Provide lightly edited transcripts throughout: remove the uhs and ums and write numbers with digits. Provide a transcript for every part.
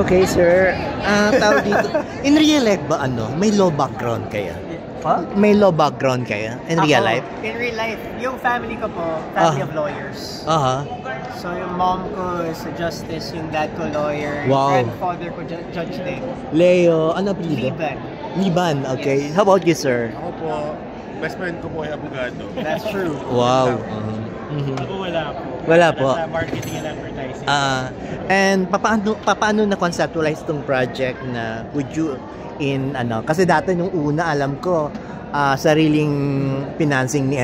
Okay, sir. Tawag dito. In real life ba may law background kaya? May law background kaya in real life? In real life, yung family ko po, family of lawyers. So yung mom ko is a justice, yung dad ko lawyer, Wow. grandfather ko judge din. Leo, ano apelido? Liban. Liban, okay. Yes. How about you, sir? Ako po, best friend ko po ay abogado. That's true. Wow. Ako wala po. Wala po. Sa marketing and advertising. And paano na-conceptualize tong project na would you kasi dati nung una alam ko sariling financing ni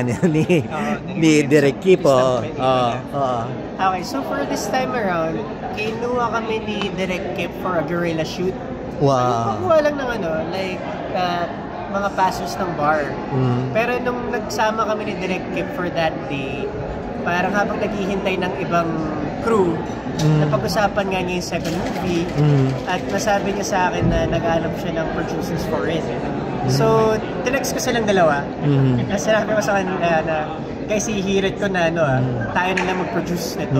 Direk Kip. Okay, so for this time around, kinuha kami ni Direk Kip for a guerrilla shoot. Wow. Pagkuha lang ng mga passes ng bar. Pero nung nagsama kami ni Direk Kip for that day, parang habang naghihintay ng ibang crew, napag-usapan nga niya yung second movie at nasabi niya sa akin na nag-aanap siya ng producers for it. So, tinext ko silang dalawa. Sinabi ko sa kanila na, guys, hihirit ko na tayo na lang mag-produce nito.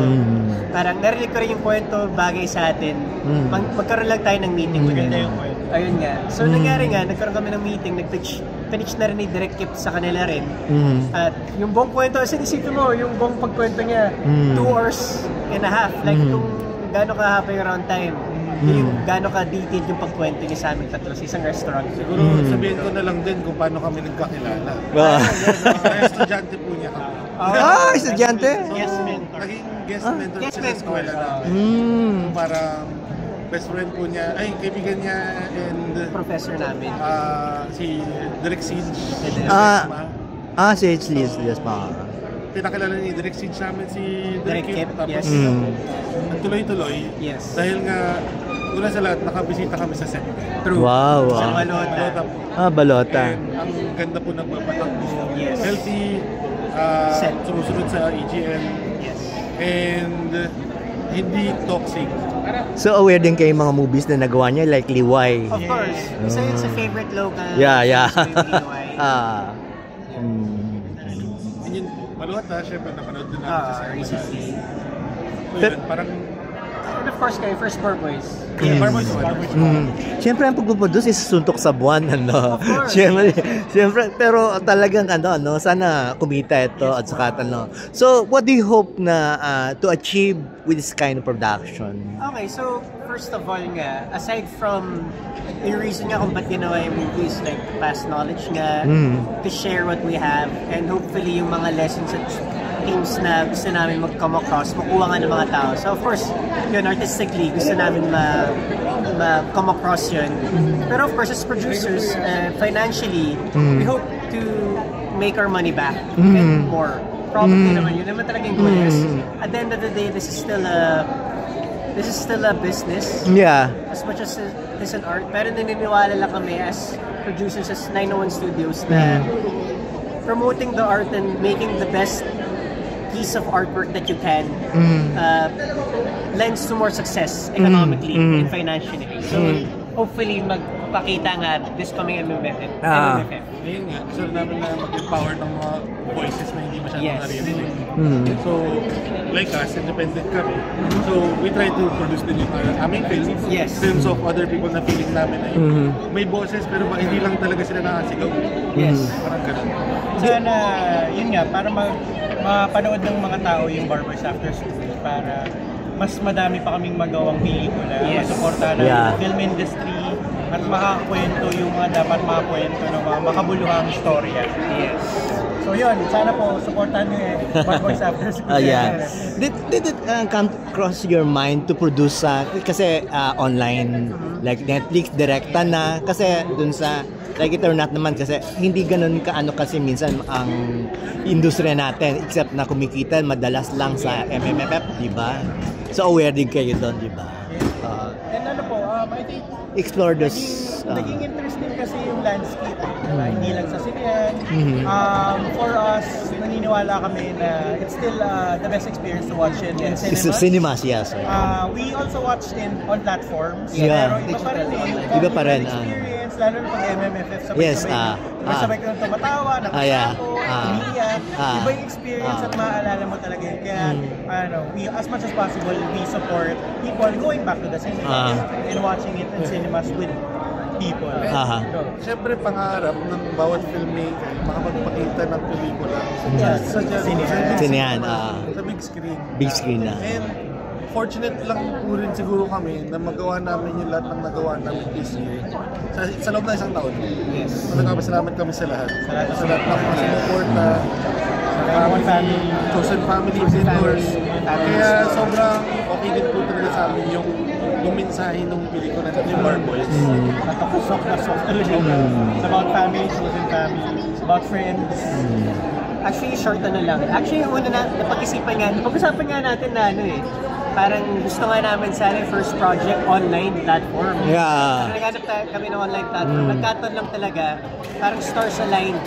Parang narinig ko rin yung kwento bagay sa atin. Magkaroon lang tayo ng meeting. Maganda yung kwento. Ayun nga. So, nangyari nga, nagkaroon kami ng meeting, nag-pitch na rin ni Direk Kip sa kanila rin. At yung buong kwento, isipin mo, yung buong pagkwento niya, 2 hours and a half. Like, kung gano'n kahaba yung round time. Yung gano'n ka-detailed yung pagkwento niya sa amin tatlo sa isang restaurant. Siguro sabihin ko na lang din kung paano kami nagkakilala. Estudyante po niya kami. Estudyante? Guest mentor. Naging guest mentor siya sa eskwela namin. Parang best friend po niya, kaibigan niya and Professor namin. si Direk Siege. Si Liz pa. Pinakilala ni Direk Siege namin si Direk Kip. Tapos yes. tuloy-tuloy. Yes. Dahil nga, una sa lahat, nakabisita kami sa set. True. Wow. Sa Balota. Balota. And ang ganda po ng papatakbo. Yes. Healthy. Set. Sumusunod sa EGM. Yes. And hindi toxic. So aware din kayo mga movies na nagawa niya like Liway. Of course. Isa yun sa favorite local. Yeah. And yun, Balota, syempre napanood din namin sa recently. So yun, parang And of course kayo, first Bar Boys. Siyempre ang pagpuproduce is suntok sa buwan, Of course. Siyempre, pero talagang sana kumita ito at saka So, what do you hope na to achieve with this kind of production? Okay, so first of all nga, aside from yung reason nga kung ba't ginawa yung movies, like past knowledge nga, to share what we have, and hopefully yung mga lessons at themes na gusto namin mag-come across, makuha nga ng mga tao. So of course, yun, artistically, gusto namin ma-come across yun. Pero of course, as producers, financially, we hope to make our money back and more. Probably naman, yun naman talagang goal. At the end of the day, this is still a business. Yeah. As much as it's an art. Pero naniniwala lang kami as producers, as 901 Studios, na promoting the art and making the best piece of artwork that you can lends to more success economically and financially. So hopefully magpakita nga this coming MMFF. Ayun nga, gusto namin na mag-empower ng mga voices na hindi masyadong naririnig. So, like us, independent kami. So, we try to produce din yung aming films. Yes. Films of other people na feeling namin na may boses pero hindi lang talaga sila nakasigaw. Yes. Parang ganun. Sana, yun nga, para mapanood ng mga tao yung Bar Boys After School para mas madami pa kaming magawang pelikula, masuportahan ng film industry at makakwento yung mga dapat makakwento ng mga makabuluhang istorya. Yes. So yun, sana po supportahan nyo Bar Boys After School. Did it come across your mind to produce kasi online like Netflix direkta na kasi dun sa like it or not naman kasi hindi ganun kasi minsan ang industriya natin except na kumikita madalas lang sa MMFF, di ba? So aware din kayo doon, di ba? And I think explore this. Naging interesting kasi yung landscape. Hindi lang sa Silian. For us, naniniwala kami na it's still the best experience to watch it in cinemas. Cinemas, yes. We also watched on platforms. Yeah. Pero iba pa rin Iba pa rin. Experience, lalo na pag MMFF, sabay ka nang tumatawa, nakasako, umiiyak. Iba yung experience at maaalala mo talaga yun. Kaya, we, as much as possible, we support people going back to the cinema and watching it in cinemas with people. Siyempre, pangarap ng bawat filmmaker, makapagpakita ng pelikula sa big screen. Big screen na. And fortunate lang po rin siguro kami na magawa namin yung lahat ng nagawa namin this year sa loob na isang taon. Yes. Salamat kami sa lahat. Sa lahat ng mga sumuporta, chosen family, vendors. Kaya sobrang okay din po talaga sa amin yung mensahe ng pelikula natin, yung Barboys. Nakapasok na soft. It's about family, chosen family. It's about friends. Actually, short lang. Actually, yung una napag-usapan nga natin na parang gusto nga namin sana first project online platform. Yeah. Naghanap kami ng online platform. Nagkataon lang talaga, parang stars aligned.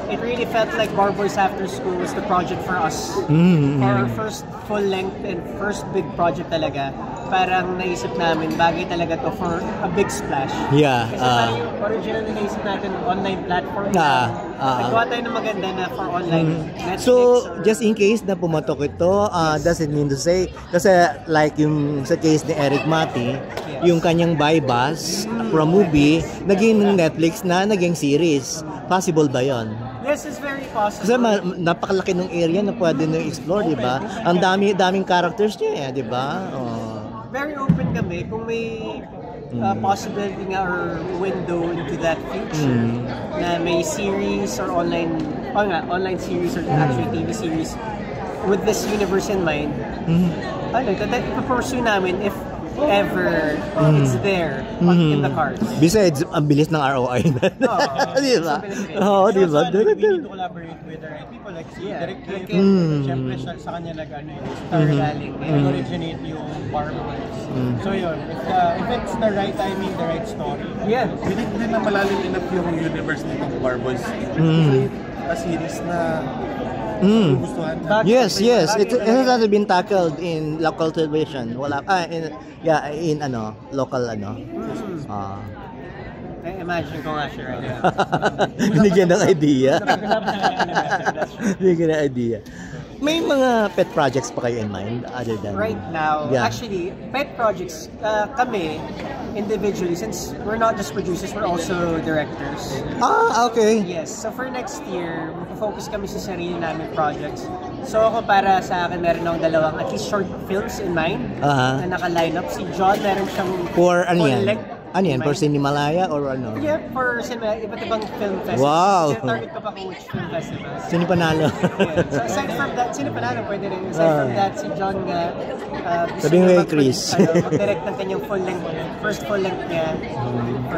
It really felt like Barboys After School was the project for us. For our first full-length and first big project talaga. Parang naisip namin, bagay talaga to for a big splash. Yeah. Kasi parang yung original na naisip natin, online platform nagawa tayo ng maganda na for online. Netflix So, just in case na pumatok ito, doesn't mean to say, kasi like yung sa case ni Eric Mati, yung kanyang Baybas from movie, naging Netflix na naging series. Possible ba yon? Yes, it's very possible. Kasi napakalaki ng area na pwede nyo explore, di ba? Ang daming characters niya, di ba? Very open kami kung may possibility nga or window into that future na may series or online series or actually TV series with this universe in mind. Ipapursue namin if ever it's there in the cards. Besides, ang bilis ng ROI na. Di ba? Oo, di ba? We need to collaborate with the right people like si Derek Kim. Siyempre sa kanya nag-originate yung Barboys. So yun, if it's the right timing, the right story. Yeah. We need din na malalim enough yung universe nitong Barboys. A series na gustuhan. Yes. It has been tackled in local television. In local Imagine ko nga siya right now. Binigyan ng idea. Binigyan ng idea. May mga pet projects pa kayo in mind other than right now? Actually, pet projects kami individually, since we're not just producers, we're also directors. Okay. Yes. So for next year, mag-focus kami sa sarili namin projects. So ako para sa akin, meron akong dalawang at least short films in mind na naka-line up. Si John, meron siyang for ano yan? For Cinemalaya or ano? Yeah, for iba't ibang film festivals. Wow! Target ko pa kung which film festivals. Sino panalo? So aside from that, sino panalo? Pwede rin. Aside from that, si John nga sabihin mo kay Chris. Mag-direct ng kanyang first full length niya.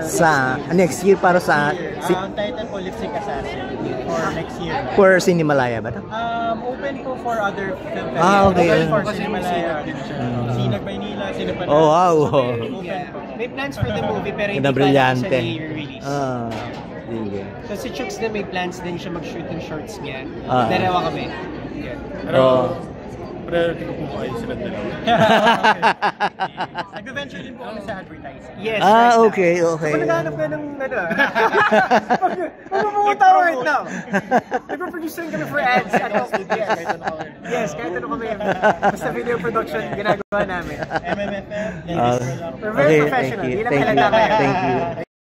Sa next year para sa Ang title po, Lipstick Assassin for next year. For Cinemalaya ba? Open po for other film festivals. Okay. Open for Cinemalaya. Sinag Maynila, Cinepanalo. Oh, wow. Open po. May plans for the movie pero hindi pa Brillante. siya i-release. Sige. So si Chooks na may plans din siya mag-shoot ng shorts niya. Dalawa kami. Yeah. Pero priority ko po kayo sila dalawa. Nag-venture din po kami sa advertising. Yes. Okay. Kung naghanap ka ng magpupunta ko right now. Nagpo-produce rin kami for ads. Yes, kahit ano kami. Basta video production, ginagawa namin. MMFF. We're very professional. Thank you.